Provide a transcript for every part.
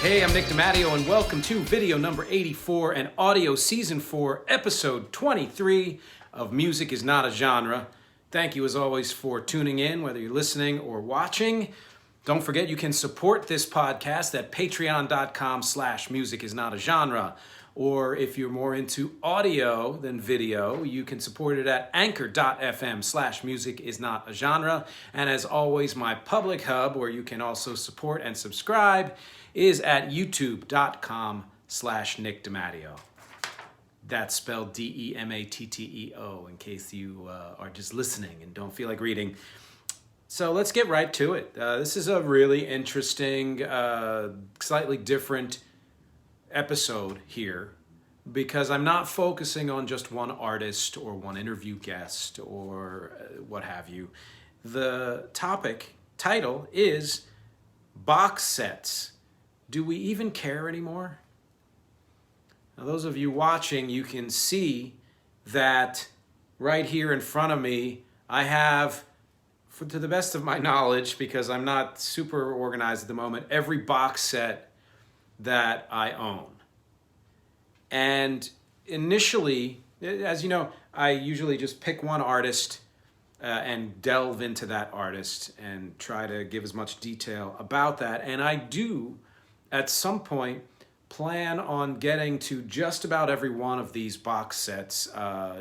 Hey, I'm Nick DiMatteo, and welcome to video number 84 and audio season 4, episode 23 of Music is Not a Genre. Thank you, as always, for tuning in, whether you're listening or watching. Don't forget, you can support this podcast at patreon.com/musicisnotagenre. Or if you're more into audio than video, you can support it at anchor.fm/musicisnotagenre. And as always, my public hub, where you can also support and subscribe, is at youtube.com/Nick DiMatteo. That's spelled DEMATTEO, in case you are just listening and don't feel like reading. So let's get right to it. This is a really interesting, slightly different episode here, because I'm not focusing on just one artist or one interview guest or what have you. The title is Box Sets. Do we even care anymore? Now, those of you watching, you can see that right here in front of me, I have, to the best of my knowledge, because I'm not super organized at the moment, every box set that I own. And initially, as you know, I usually just pick one artist and delve into that artist and try to give as much detail about that. And I do, at some point, plan on getting to just about every one of these box sets,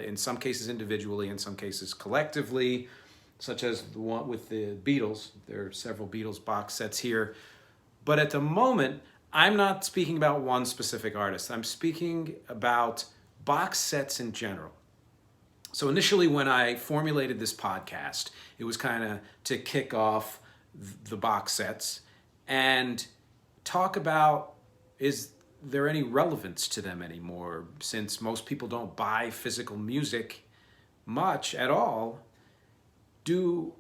in some cases individually, in some cases collectively, such as the one with the Beatles. There are several Beatles box sets here. But at the moment, I'm not speaking about one specific artist. I'm speaking about box sets in general. So initially, when I formulated this podcast, it was kind of to kick off the box sets and talk about, is there any relevance to them anymore, since most people don't buy physical music much at all? Does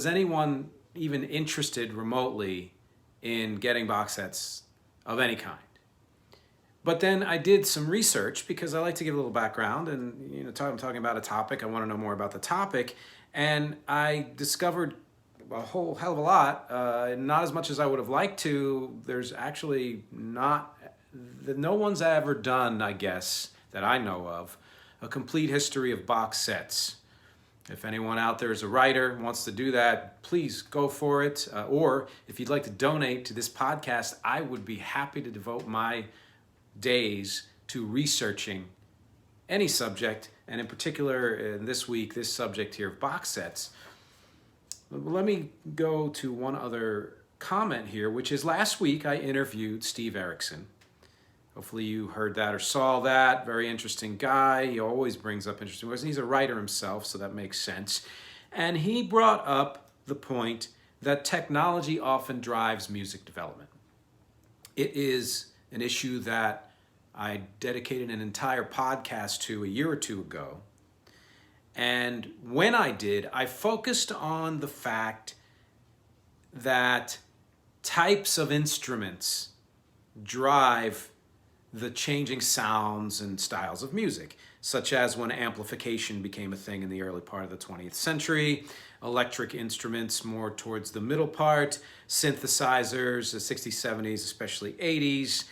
anyone even interested remotely in getting box sets of any kind? But then I did some research, because I like to give a little background, and I'm talking about a topic, I want to know more about the topic, and I discovered a whole hell of a lot, not as much as I would have liked to. There's actually no one's ever done, I guess, that I know of, a complete history of box sets. If anyone out there is a writer and wants to do that, please go for it. Or if you'd like to donate to this podcast, I would be happy to devote my days to researching any subject, and in particular, in this week, this subject here of box sets. Let me go to one other comment here, which is last week I interviewed Steve Erickson. Hopefully you heard that or saw that. Very interesting guy. He always brings up interesting words. He's a writer himself, so that makes sense. And he brought up the point that technology often drives music development. It is an issue that I dedicated an entire podcast to a year or two ago. And when I did, I focused on the fact that types of instruments drive the changing sounds and styles of music, such as when amplification became a thing in the early part of the 20th century, electric instruments more towards the middle part, synthesizers, the 60s, 70s, especially 80s,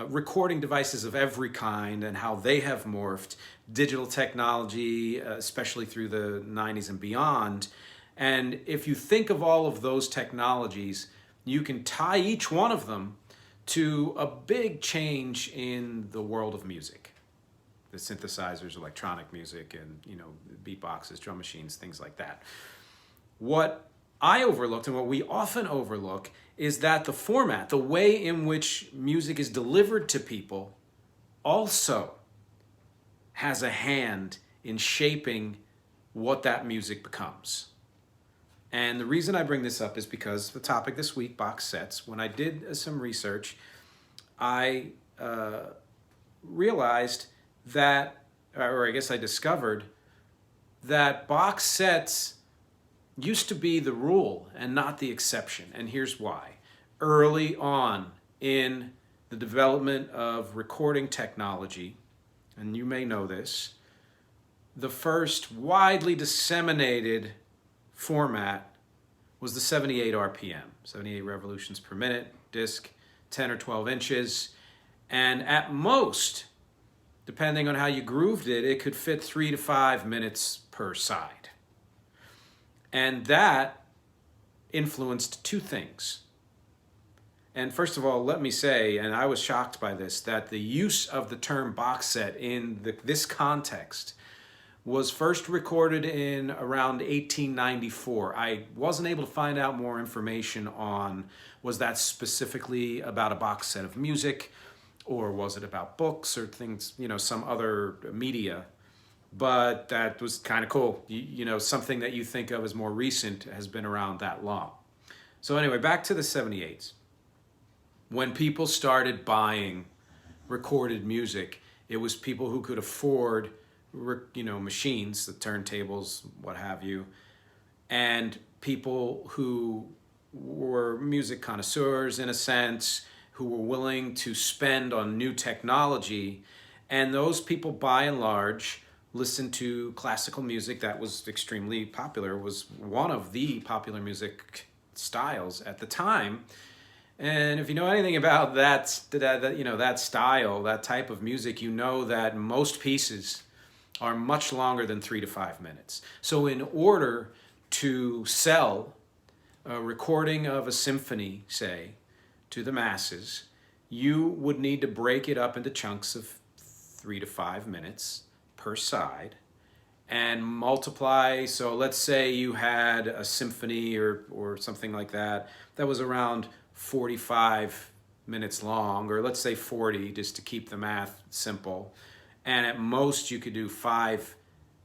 recording devices of every kind and how they have morphed, digital technology, especially through the 90s and beyond. And if you think of all of those technologies, you can tie each one of them to a big change in the world of music. The synthesizers, electronic music, and beatboxes, drum machines, things like that. What I overlooked, and what we often overlook, is that the format, the way in which music is delivered to people, also has a hand in shaping what that music becomes. And the reason I bring this up is because the topic this week, box sets, when I did some research, I realized that, or I guess I discovered, that box sets used to be the rule and not the exception. And here's why. Early on in the development of recording technology, and you may know this, the first widely disseminated format was the 78 RPM, 78 revolutions per minute, disc, 10 or 12 inches. And at most, depending on how you grooved it, it could fit 3 to 5 minutes per side. And that influenced two things. And first of all, let me say, and I was shocked by this, that the use of the term box set in this context was first recorded in around 1894. I wasn't able to find out more information on, was that specifically about a box set of music, or was it about books or things, some other media? But that was kind of cool. Something that you think of as more recent has been around that long. So anyway, back to the 78s. When people started buying recorded music, it was people who could afford, machines, the turntables, what have you, and people who were music connoisseurs in a sense, who were willing to spend on new technology. And those people, by and large, listened to classical music that was extremely popular, was one of the popular music styles at the time. And if you know anything about that style, that type of music, you know that most pieces are much longer than 3 to 5 minutes. So in order to sell a recording of a symphony, say, to the masses, you would need to break it up into chunks of 3 to 5 minutes per side and multiply. So let's say you had a symphony or something like that was around 45 minutes long, or let's say 40, just to keep the math simple. And at most you could do 5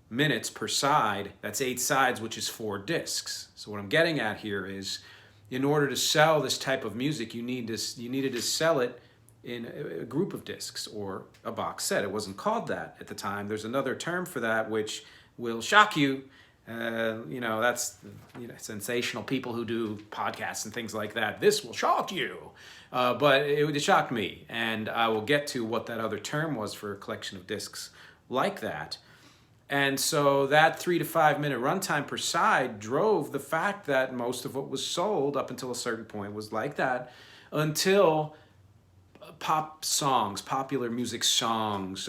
minutes per side. That's 8 sides, which is 4 discs. So what I'm getting at here is, in order to sell this type of music, you needed to sell it in a group of discs or a box set. It wasn't called that at the time. There's another term for that which will shock you. That's sensational people who do podcasts and things like that. This will shock you. But it shocked me. And I will get to what that other term was for a collection of discs like that. And so that 3 to 5 minute runtime per side drove the fact that most of what was sold up until a certain point was like that, until pop songs, popular music songs,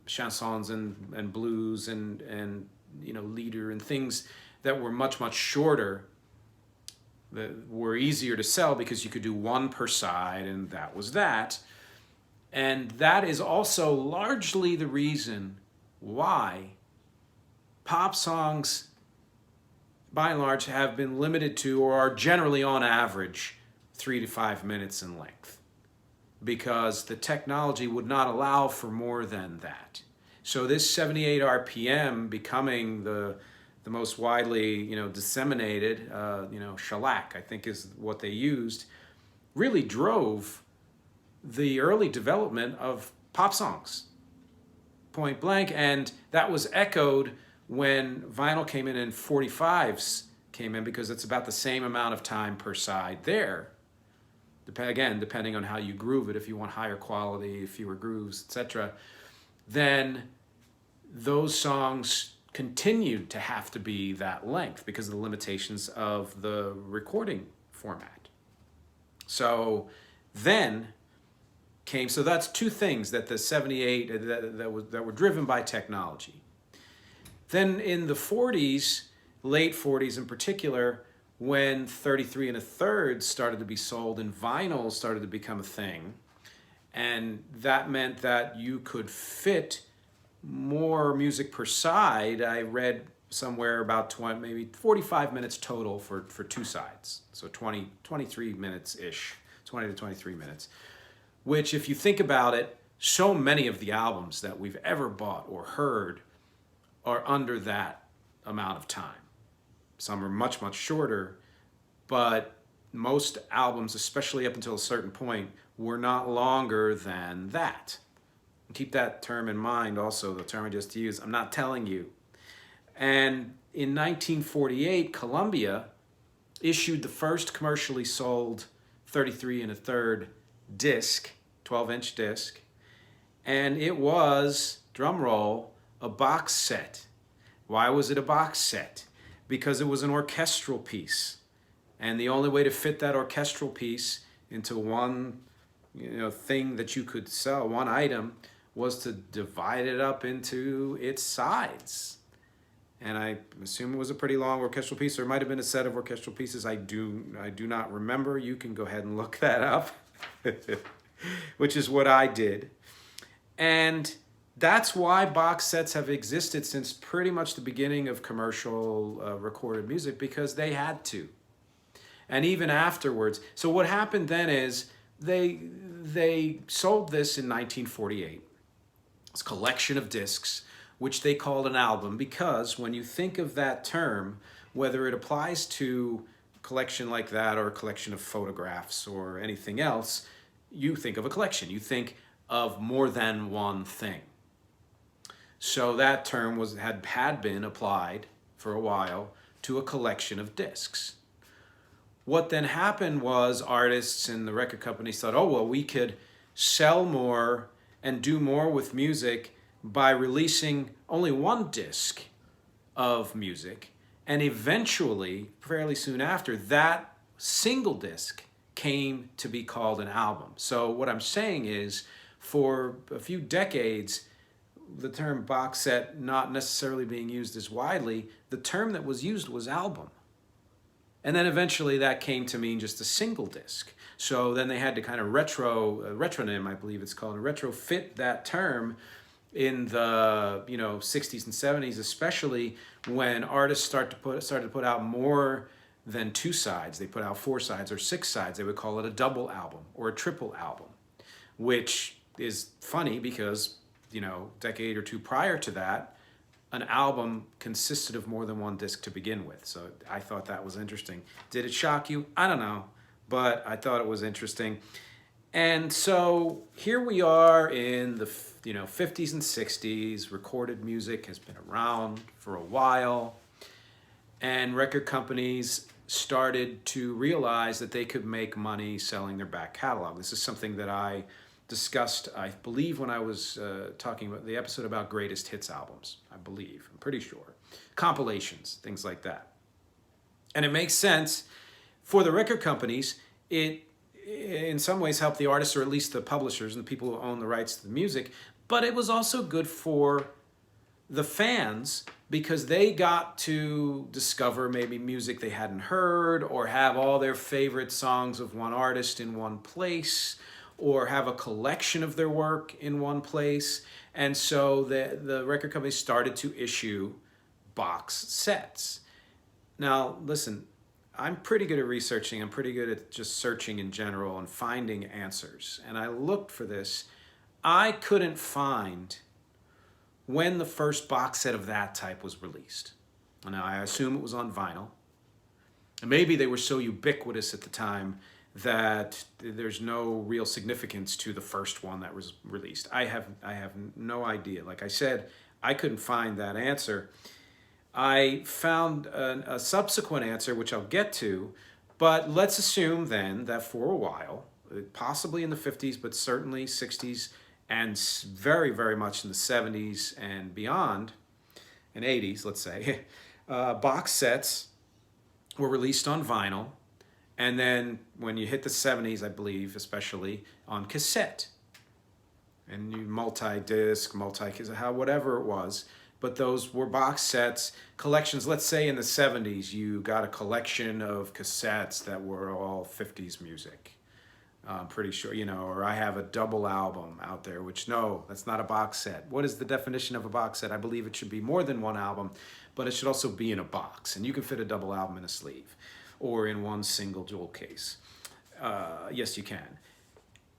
chansons and blues and lieder and things that were much, much shorter, that were easier to sell because you could do one per side, and that was that. And that is also largely the reason why pop songs, by and large, have been limited to, or are generally on average, 3 to 5 minutes in length, because the technology would not allow for more than that. So this 78 RPM becoming the most widely disseminated, shellac, I think is what they used, really drove the early development of pop songs, point blank. And that was echoed when vinyl came in and 45s came in, because it's about the same amount of time per side there. Again, depending on how you groove it, if you want higher quality, fewer grooves, etc., then those songs continued to have to be that length because of the limitations of the recording format. So then so that's two things that the 78 that were driven by technology. Then in the 40s, late 40s in particular, when 33 1/3 started to be sold and vinyl started to become a thing, and that meant that you could fit more music per side. I read somewhere about 20, maybe 45 minutes total for 2 sides. So 23 minutes-ish, 20 to 23 minutes, which, if you think about it, so many of the albums that we've ever bought or heard are under that amount of time. Some are much, much shorter, but most albums, especially up until a certain point, were not longer than that. Keep that term in mind also, the term I just used. I'm not telling you. And in 1948, Columbia issued the first commercially sold 33 1/3 disc, 12-inch disc, and it was, drum roll, a box set. Why was it a box set? Because it was an orchestral piece. And the only way to fit that orchestral piece into one, thing that you could sell, one item, was to divide it up into its sides. And I assume it was a pretty long orchestral piece, or it might have been a set of orchestral pieces. I do not remember. You can go ahead and look that up, which is what I did. And that's why box sets have existed since pretty much the beginning of commercial recorded music, because they had to. And even afterwards. So what happened then is they sold this in 1948. It's a collection of discs, which they called an album, because when you think of that term, whether it applies to a collection like that or a collection of photographs or anything else, you think of a collection. You think of more than one thing. So that term had been applied for a while to a collection of discs. What then happened was artists and the record companies thought, oh, well, we could sell more and do more with music by releasing only one disc of music. And eventually, fairly soon after, that single disc came to be called an album. So what I'm saying is, for a few decades, the term box set not necessarily being used as widely, the term that was used was album. And then eventually that came to mean just a single disc. So then they had to kind of retronym, I believe it's called, retrofit that term in the 60s and 70s, especially when artists started to put out more than two sides. They put out 4 sides or 6 sides. They would call it a double album or a triple album, which is funny because, decade or two prior to that, an album consisted of more than one disc to begin with. So I thought that was interesting. Did it shock you? I don't know, but I thought it was interesting. And so here we are in the 50s and 60s. Recorded music has been around for a while, and record companies started to realize that they could make money selling their back catalog. This is something that I discussed, I believe, when I was talking about the episode about greatest hits albums. I'm pretty sure. Compilations, things like that. And it makes sense for the record companies. It in some ways helped the artists, or at least the publishers and the people who own the rights to the music, but it was also good for the fans because they got to discover maybe music they hadn't heard, or have all their favorite songs of one artist in one place, or have a collection of their work in one place. And so the record companies started to issue box sets. Now, listen, I'm pretty good at researching. I'm pretty good at just searching in general and finding answers. And I looked for this. I couldn't find when the first box set of that type was released. Now, I assume it was on vinyl. And maybe they were so ubiquitous at the time that there's no real significance to the first one that was released. I have no idea. Like I said, I couldn't find that answer. I found a subsequent answer, which I'll get to, but let's assume then that for a while, possibly in the 50s, but certainly 60s, and very, very much in the 70s and beyond, and 80s, let's say, box sets were released on vinyl. And then when you hit the 70s, I believe, especially on cassette. And you multi-disc, multi-cassette, whatever it was. But those were box sets, collections. Let's say in the 70s, you got a collection of cassettes that were all 50s music. I'm pretty sure, or I have a double album out there, which no, that's not a box set. What is the definition of a box set? I believe it should be more than one album, but it should also be in a box. And you can fit a double album in a sleeve, or in one single jewel case. Yes, you can.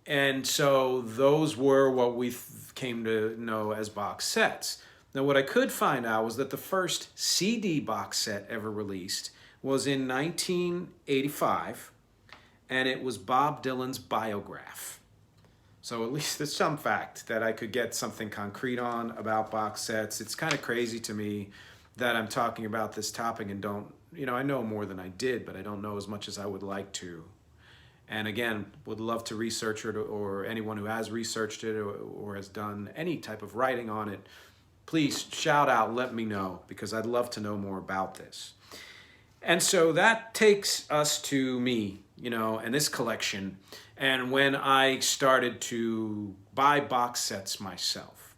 And so those were what we came to know as box sets. Now, what I could find out was that the first CD box set ever released was in 1985, and it was Bob Dylan's Biograph. So at least there's some fact that I could get something concrete on about box sets. It's kind of crazy to me that I'm talking about this topic and don't, I know more than I did, but I don't know as much as I would like to. And again, would love to research it, or anyone who has researched it or has done any type of writing on it, please shout out, let me know, because I'd love to know more about this. And so that takes us to me, and this collection, and when I started to buy box sets myself.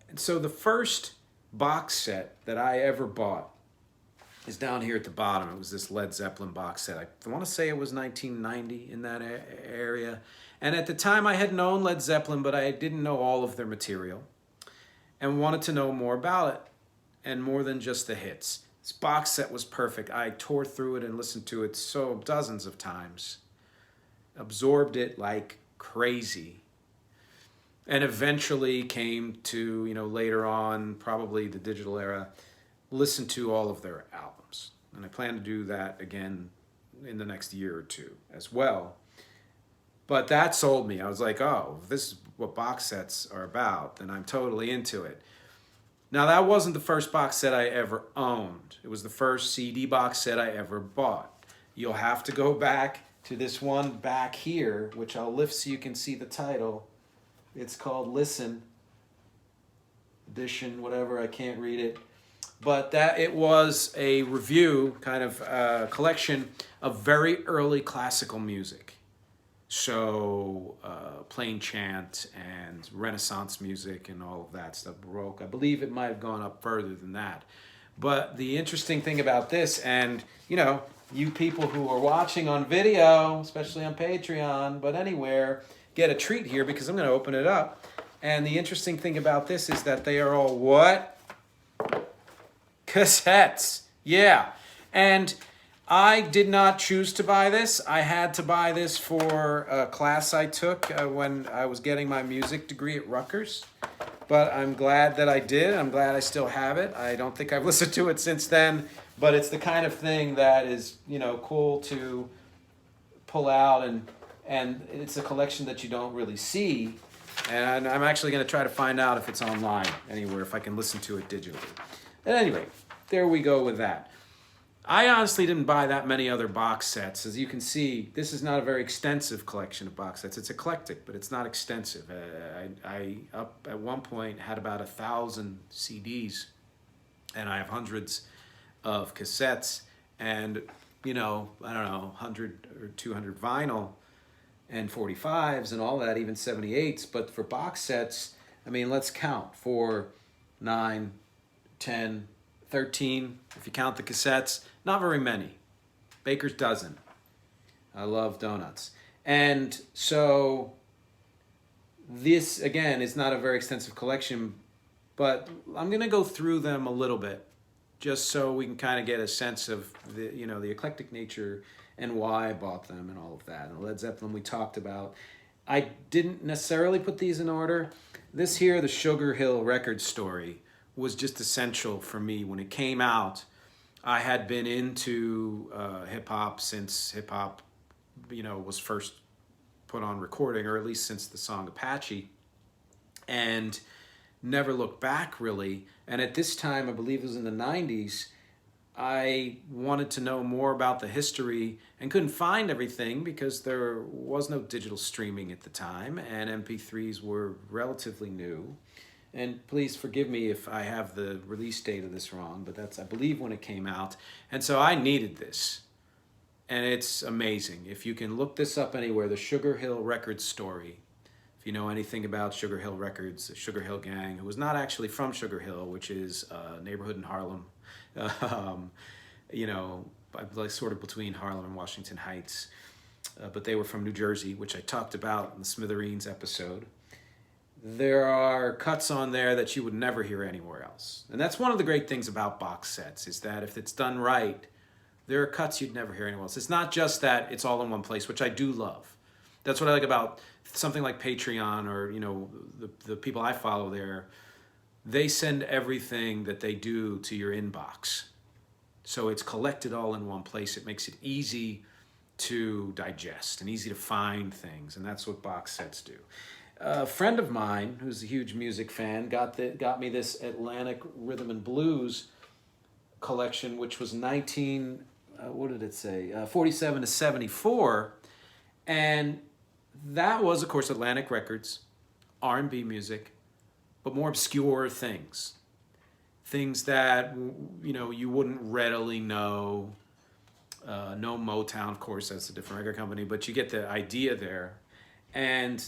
And so the first box set that I ever bought is down here at the bottom. It was this Led Zeppelin box set. I want to say it was 1990 in that area. And at the time I had known Led Zeppelin, but I didn't know all of their material and wanted to know more about it and more than just the hits. This box set was perfect. I tore through it and listened to it dozens of times. Absorbed it like crazy. And eventually came to, later on, probably the digital era, listen to all of their albums. And I plan to do that again in the next year or two as well. But that sold me. I was like, oh, if this is what box sets are about, then I'm totally into it. Now, that wasn't the first box set I ever owned. It was the first CD box set I ever bought. You'll have to go back to this one back here, which I'll lift so you can see the title. It's called Listen Edition, whatever, I can't read it. But it was a review, kind of collection of very early classical music. So plain chant and Renaissance music and all of that stuff, Baroque. I believe it might have gone up further than that. But the interesting thing about this, and you people who are watching on video, especially on Patreon, but anywhere, get a treat here because I'm going to open it up. And the interesting thing about this is that they are all what? Cassettes. Yeah. And I did not choose to buy this. I had to buy this for a class I took when I was getting my music degree at Rutgers. But I'm glad that I did. I'm glad I still have it. I don't think I've listened to it since then. But it's the kind of thing that is, cool to pull out. And it's a collection that you don't really see. And I'm actually going to try to find out if it's online anywhere, if I can listen to it digitally. At any rate, there we go with that. I honestly didn't buy that many other box sets. As you can see, this is not a very extensive collection of box sets. It's eclectic, but it's not extensive. I up at one point had about 1,000 CDs, and I have hundreds of cassettes, and I don't know, 100 or 200 vinyl, and 45s, and all that, even 78s. But for box sets, let's count 4, 9, 10, 13, if you count the cassettes. Not very many. Baker's dozen. I love donuts. And so this, again, is not a very extensive collection, but I'm going to go through them a little bit just so we can kind of get a sense of the eclectic nature and why I bought them and all of that. And Led Zeppelin we talked about. I didn't necessarily put these in order. This here, the Sugar Hill Records story, was just essential for me. When it came out, I had been into hip-hop since hip-hop, was first put on recording, or at least since the song Apache, and never looked back, really. And at this time, I believe it was in the 90s, I wanted to know more about the history and couldn't find everything because there was no digital streaming at the time, and MP3s were relatively new. And please forgive me if I have the release date of this wrong, but that's, I believe, when it came out. And so I needed this. And it's amazing. If you can look this up anywhere, the Sugar Hill Records story. If you know anything about Sugar Hill Records, the Sugar Hill Gang, who was not actually from Sugar Hill, which is a neighborhood in Harlem, like sort of between Harlem and Washington Heights. But they were from New Jersey, which I talked about in the Smithereens episode. There are cuts on there that you would never hear anywhere else. And that's one of the great things about box sets, is that if it's done right, there are cuts you'd never hear anywhere else. It's not just that it's all in one place, which I do love. That's what I like about something like Patreon, or the people I follow there. They send everything that they do to your inbox. So it's collected all in one place. It makes it easy to digest and easy to find things, and that's what box sets do. A friend of mine who's a huge music fan got me this Atlantic Rhythm and Blues collection, which was 47 to 74, and that was, of course, Atlantic Records, R&B music, but more obscure things things that, you know, you wouldn't readily know. No Motown, of course, that's a different record company, but you get the idea there. And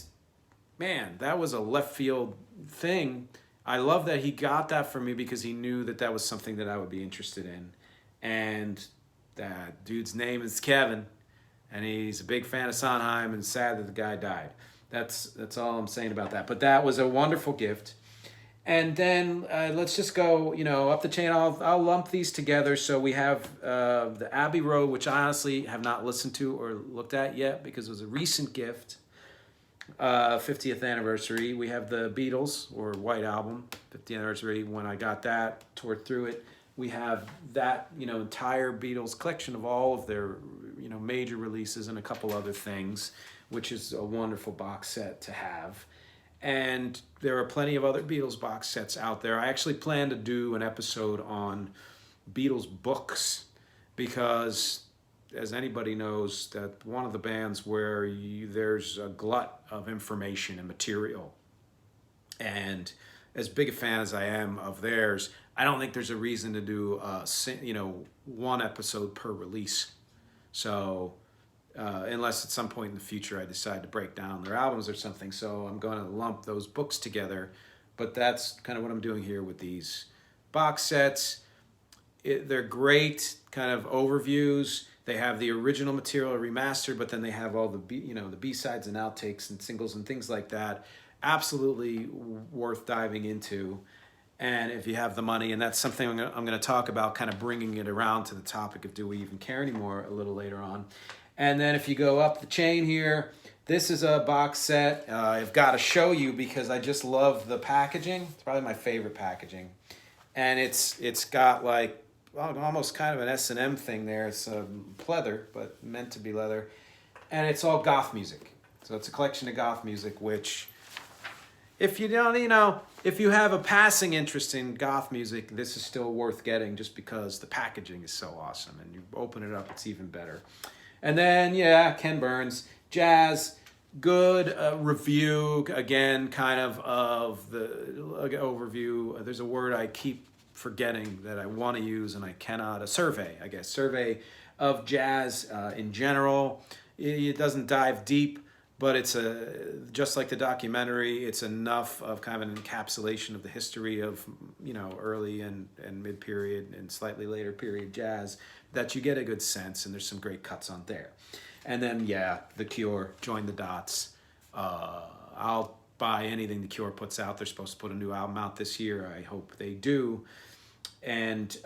man, that was a left field thing. I love that he got that for me because he knew that that was something that I would be interested in. And that dude's name is Kevin, and he's a big fan of Sondheim, and sad that the guy died. That's all I'm saying about that. But that was a wonderful gift. And then let's just go, you know, up the chain. I'll lump these together. So we have the Abbey Road, which I honestly have not listened to or looked at yet because it was a recent gift. 50th anniversary. We have the Beatles or White Album, 50th anniversary. When I got that, tore through it. We have that, you know, entire Beatles collection of all of their, you know, major releases and a couple other things, which is a wonderful box set to have. And there are plenty of other Beatles box sets out there. I actually plan to do an episode on Beatles books because, as anybody knows, that one of the bands where there's a glut of information and material. And as big a fan as I am of theirs, I don't think there's a reason to do, you know, one episode per release. So unless at some point in the future I decide to break down their albums or something. So I'm going to lump those books together. But that's kind of what I'm doing here with these box sets. They're great kind of overviews. They have the original material remastered, but then they have all the the B-sides and outtakes and singles and things like that. Absolutely worth diving into. And if you have the money, and that's something I'm going to talk about, kind of bringing it around to the topic of do we even care anymore a little later on. And then if you go up the chain here, this is a box set. I've got to show you because I just love the packaging. It's probably my favorite packaging. And it's got like almost kind of an S&M thing there. It's pleather, but meant to be leather. And it's all goth music. So it's a collection of goth music, which if you don't, if you have a passing interest in goth music, this is still worth getting just because the packaging is so awesome. And you open it up, it's even better. And then, yeah, Ken Burns, jazz, good review, again, kind of the overview. There's a word I keep forgetting that I want to use and I cannot. A survey, I guess. Survey of jazz in general. It doesn't dive deep, but it's just like the documentary, it's enough of kind of an encapsulation of the history of, early and mid-period and slightly later period jazz that you get a good sense, and there's some great cuts on there. And then, yeah, The Cure, Join the Dots. I'll buy anything The Cure puts out. They're supposed to put a new album out this year. I hope they do. And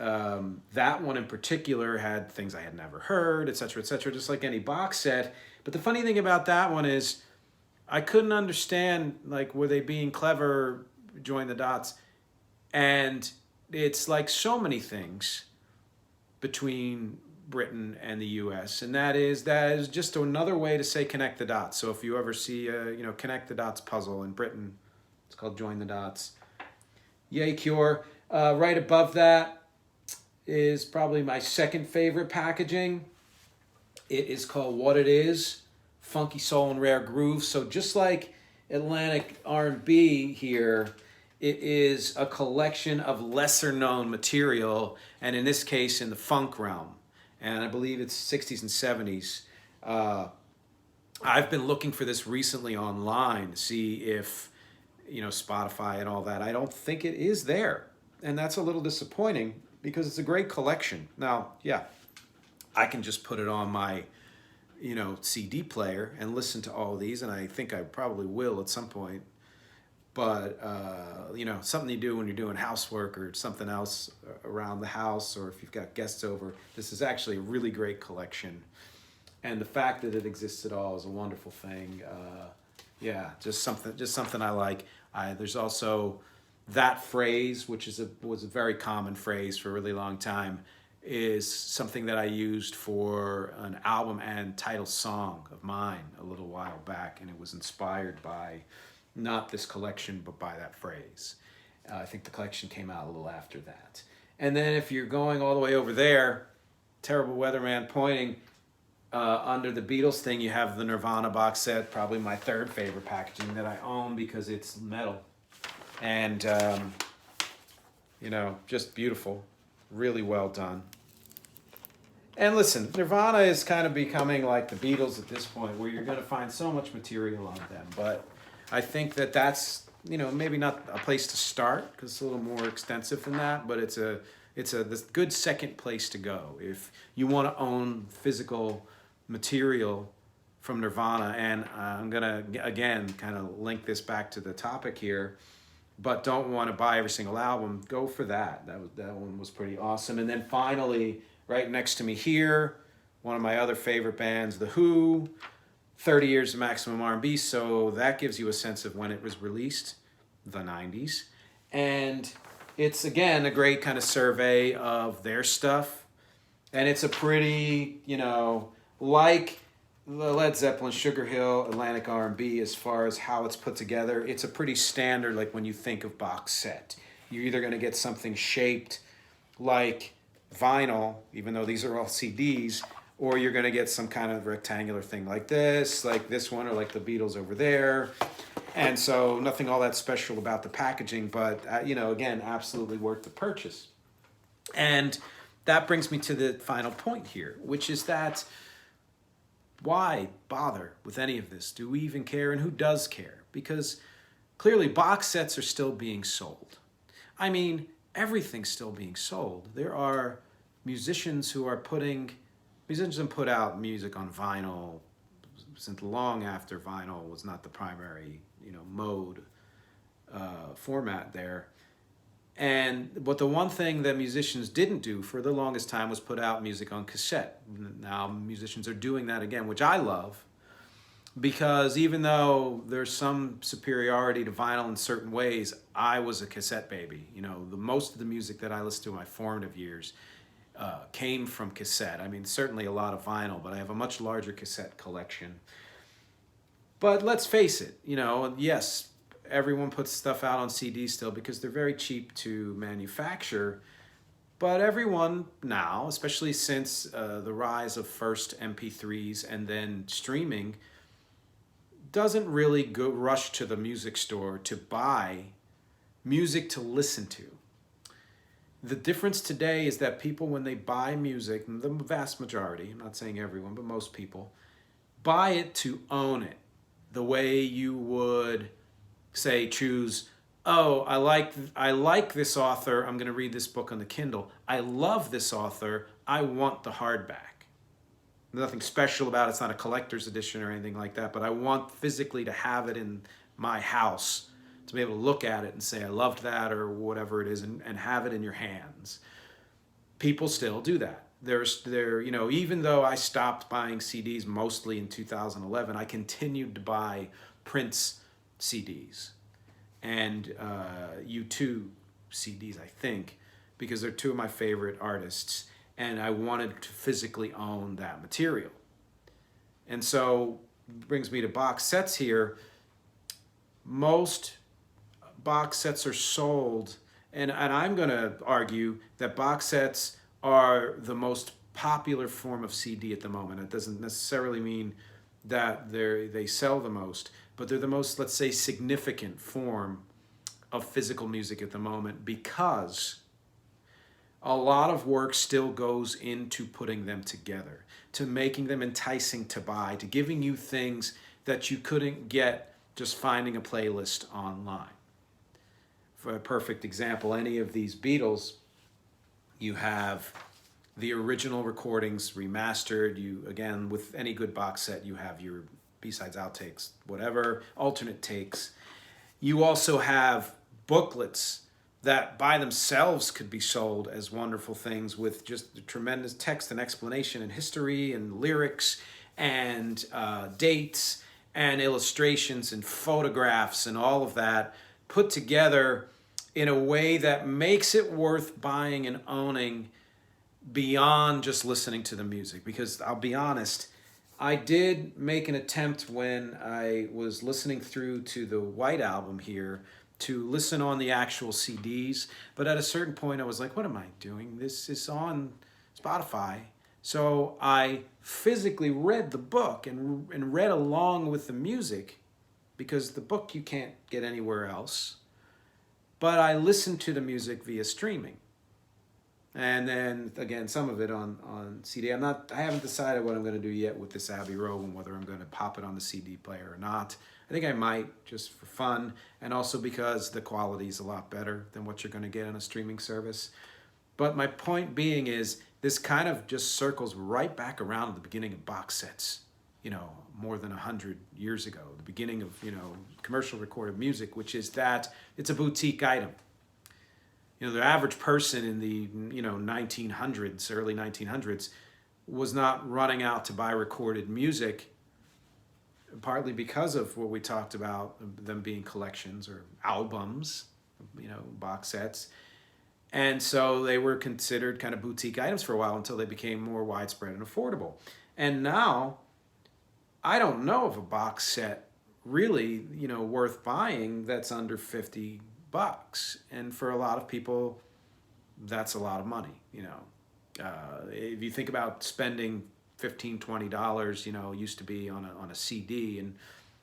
that one in particular had things I had never heard, et cetera, just like any box set. But the funny thing about that one is I couldn't understand, like, were they being clever, Join the Dots? And it's like so many things between Britain and the U.S., and that is just another way to say connect the dots. So if you ever see a connect the dots puzzle in Britain, it's called Join the Dots. Yay, Cure. Right above that is probably my second favorite packaging. It is called What It Is, Funky Soul and Rare Grooves. So just like Atlantic R&B here, it is a collection of lesser known material, and in this case in the funk realm. And I believe it's 60s and 70s. I've been looking for this recently online to see if, Spotify and all that. I don't think it is there. And that's a little disappointing because it's a great collection. Now, yeah, I can just put it on my, CD player and listen to all of these, and I think I probably will at some point. But, something you do when you're doing housework or something else around the house, or if you've got guests over, this is actually a really great collection. And the fact that it exists at all is a wonderful thing. Just something I like. There's also that phrase, which was a very common phrase for a really long time, is something that I used for an album and title song of mine a little while back, and it was inspired by not this collection, but by that phrase. I think the collection came out a little after that. And then if you're going all the way over there, Terrible Weatherman pointing, under the Beatles thing, you have the Nirvana box set, probably my third favorite packaging that I own because it's metal. And You know, just beautiful, really well done. And listen, Nirvana is kind of becoming like the Beatles at this point, where you're going to find so much material on them. But I think that that's, you know, maybe not a place to start because it's a little more extensive than that. But it's a this good second place to go if you want to own physical material from Nirvana. And I'm gonna again kind of link this back to the topic here. But don't want to buy every single album. Go for that. That one was pretty awesome. And then finally, right next to me here, one of my other favorite bands, The Who, 30 Years of Maximum R&B. So that gives you a sense of when it was released, the 90s. And it's, again, a great kind of survey of their stuff. And it's a pretty, you know, like the Led Zeppelin, Sugar Hill, Atlantic R&B, as far as how it's put together, it's a pretty standard, like when you think of box set. You're either going to get something shaped like vinyl, even though these are all CDs, or you're going to get some kind of rectangular thing like this one, or like the Beatles over there. And so nothing all that special about the packaging, but, you know, again, absolutely worth the purchase. And that brings me to the final point here, which is that why bother with any of this? Do we even care? And who does care? Because clearly box sets are still being sold. I mean, everything's still being sold. There are musicians who put out music on vinyl since long after vinyl was not the primary, you know, mode format there. But the one thing that musicians didn't do for the longest time was put out music on cassette. Now musicians are doing that again, which I love, because even though there's some superiority to vinyl in certain ways, I was a cassette baby. You know, most of the music that I listened to in my formative years came from cassette. I mean, certainly a lot of vinyl, but I have a much larger cassette collection. But let's face it, you know, yes, everyone puts stuff out on CD still because they're very cheap to manufacture. But everyone now, especially since the rise of first MP3s and then streaming, doesn't really go rush to the music store to buy music to listen to. The difference today is that people, when they buy music, the vast majority, I'm not saying everyone, but most people, buy it to own it. The way you would, say, choose, oh, I like this author, I'm going to read this book on the Kindle. I love this author, I want the hardback. Nothing special about it, it's not a collector's edition or anything like that, but I want physically to have it in my house, to be able to look at it and say, I loved that, or whatever it is, and have it in your hands. People still do that. You know, even though I stopped buying CDs mostly in 2011, I continued to buy Prince CDs and U2 CDs, I think, because they're two of my favorite artists, and I wanted to physically own that material. And so brings me to box sets here. Most box sets are sold, and I'm going to argue that box sets are the most popular form of CD at the moment. It doesn't necessarily mean that they sell the most, but they're the most, let's say, significant form of physical music at the moment, because a lot of work still goes into putting them together, to making them enticing to buy, to giving you things that you couldn't get just finding a playlist online. For a perfect example, any of these Beatles, you have the original recordings remastered. You, again, with any good box set, you have your B-sides, outtakes, whatever, alternate takes. You also have booklets that by themselves could be sold as wonderful things, with just tremendous text and explanation and history and lyrics and dates and illustrations and photographs and all of that put together in a way that makes it worth buying and owning beyond just listening to the music. Because I'll be honest, I did make an attempt when I was listening through to the White Album here to listen on the actual CDs, but at a certain point I was like, what am I doing? This is on Spotify. So I physically read the book and read along with the music, because the book you can't get anywhere else. but I listen to the music via streaming. And then again, some of it on CD. I haven't decided what I'm going to do yet with this Abbey Road and whether I'm going to pop it on the CD player or not. I think I might, just for fun, and also because the quality is a lot better than what you're going to get on a streaming service. But my point being is, this kind of just circles right back around to the beginning of box sets, more than 100 years ago, the beginning of, commercial recorded music, which is that it's a boutique item. The average person in the 1900s, early 1900s, was not running out to buy recorded music, partly because of what we talked about, them being collections or albums, box sets. And so they were considered kind of boutique items for a while until they became more widespread and affordable. And now, I don't know of a box set really, worth buying that's under $50. And for a lot of people, that's a lot of money. If you think about spending $15, $20, used to be on a CD, and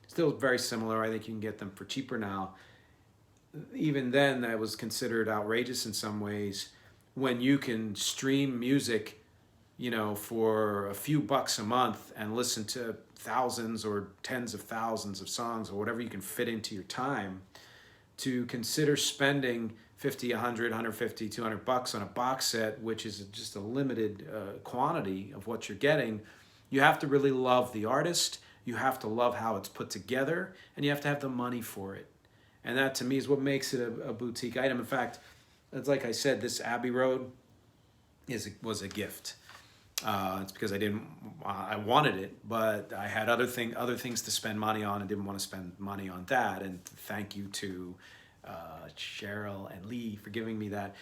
still very similar. I think you can get them for cheaper now. Even then, that was considered outrageous in some ways. When you can stream music, for a few bucks a month and listen to thousands or tens of thousands of songs or whatever you can fit into your time, to consider spending 50, 100, 150, 200 bucks on a box set, which is just a limited quantity of what you're getting, you have to really love the artist, you have to love how it's put together, and you have to have the money for it. And that, to me, is what makes it a boutique item. In fact, it's like I said, this Abbey Road was a gift. It's because I wanted it, but I had other things to spend money on and didn't want to spend money on that. And thank you to Cheryl and Lee for giving me that.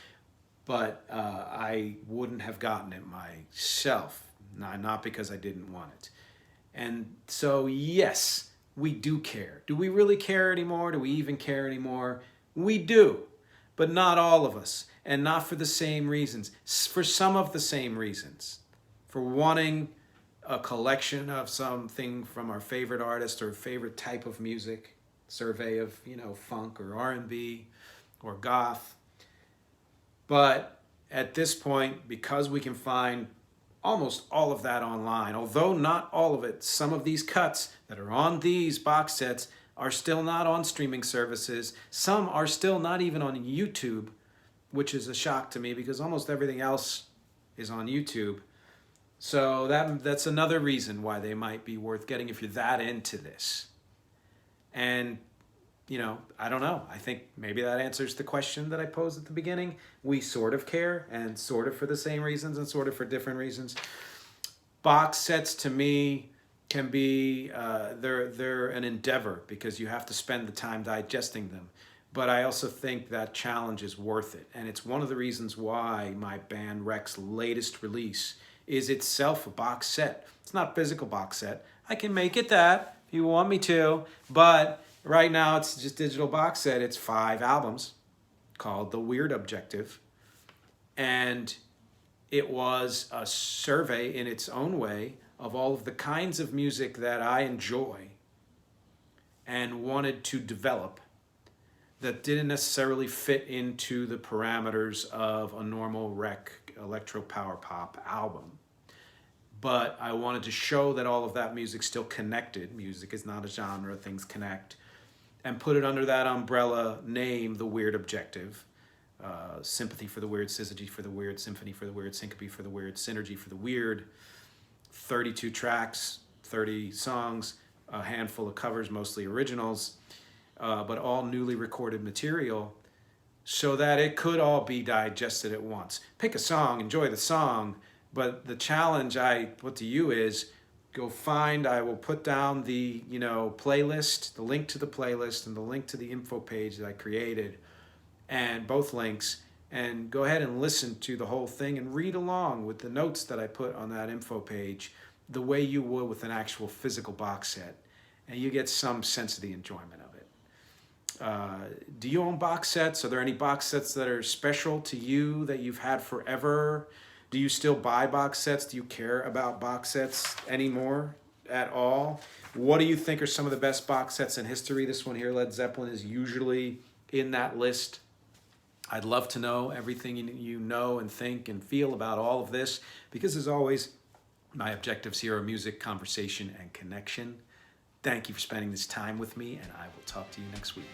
But I wouldn't have gotten it myself, not because I didn't want it. And so, yes, we do care. Do we really care anymore? Do we even care anymore? We do, but not all of us, and not for the same reasons. For some of the same reasons. For wanting a collection of something from our favorite artist or favorite type of music, survey of, funk or R&B or goth. But at this point, because we can find almost all of that online, although not all of it, some of these cuts that are on these box sets are still not on streaming services. Some are still not even on YouTube, which is a shock to me because almost everything else is on YouTube. So that's another reason why they might be worth getting if you're that into this. And, I don't know. I think maybe that answers the question that I posed at the beginning. We sort of care, and sort of for the same reasons and sort of for different reasons. Box sets, to me, can be, they're an endeavor because you have to spend the time digesting them. But I also think that challenge is worth it. And it's one of the reasons why my band Wreck's latest release is itself a box set. It's not a physical box set. I can make it that if you want me to, but right now it's just digital box set. It's 5 albums called The Weird Objective. And it was a survey in its own way of all of the kinds of music that I enjoy and wanted to develop that didn't necessarily fit into the parameters of a normal Wreck electro power pop album. But I wanted to show that all of that music still connected. Music is not a genre, things connect. And put it under that umbrella name, The Weird Objective. Sympathy for the weird, syzygy for the weird, symphony for the weird, syncope for the weird, synergy for the weird. 32 tracks, 30 songs, a handful of covers, mostly originals, but all newly recorded material, so that it could all be digested at once. Pick a song, enjoy the song, but the challenge I put to you is go find, I will put down the playlist, the link to the playlist and the link to the info page that I created, and both links, and go ahead and listen to the whole thing and read along with the notes that I put on that info page the way you would with an actual physical box set, and you get some sense of the enjoyment of it. Do you own box sets? Are there any box sets that are special to you that you've had forever? Do you still buy box sets? Do you care about box sets anymore at all? What do you think are some of the best box sets in history? This one here, Led Zeppelin, is usually in that list. I'd love to know everything you know and think and feel about all of this, because as always, my objectives here are music, conversation, and connection. Thank you for spending this time with me, and I will talk to you next week.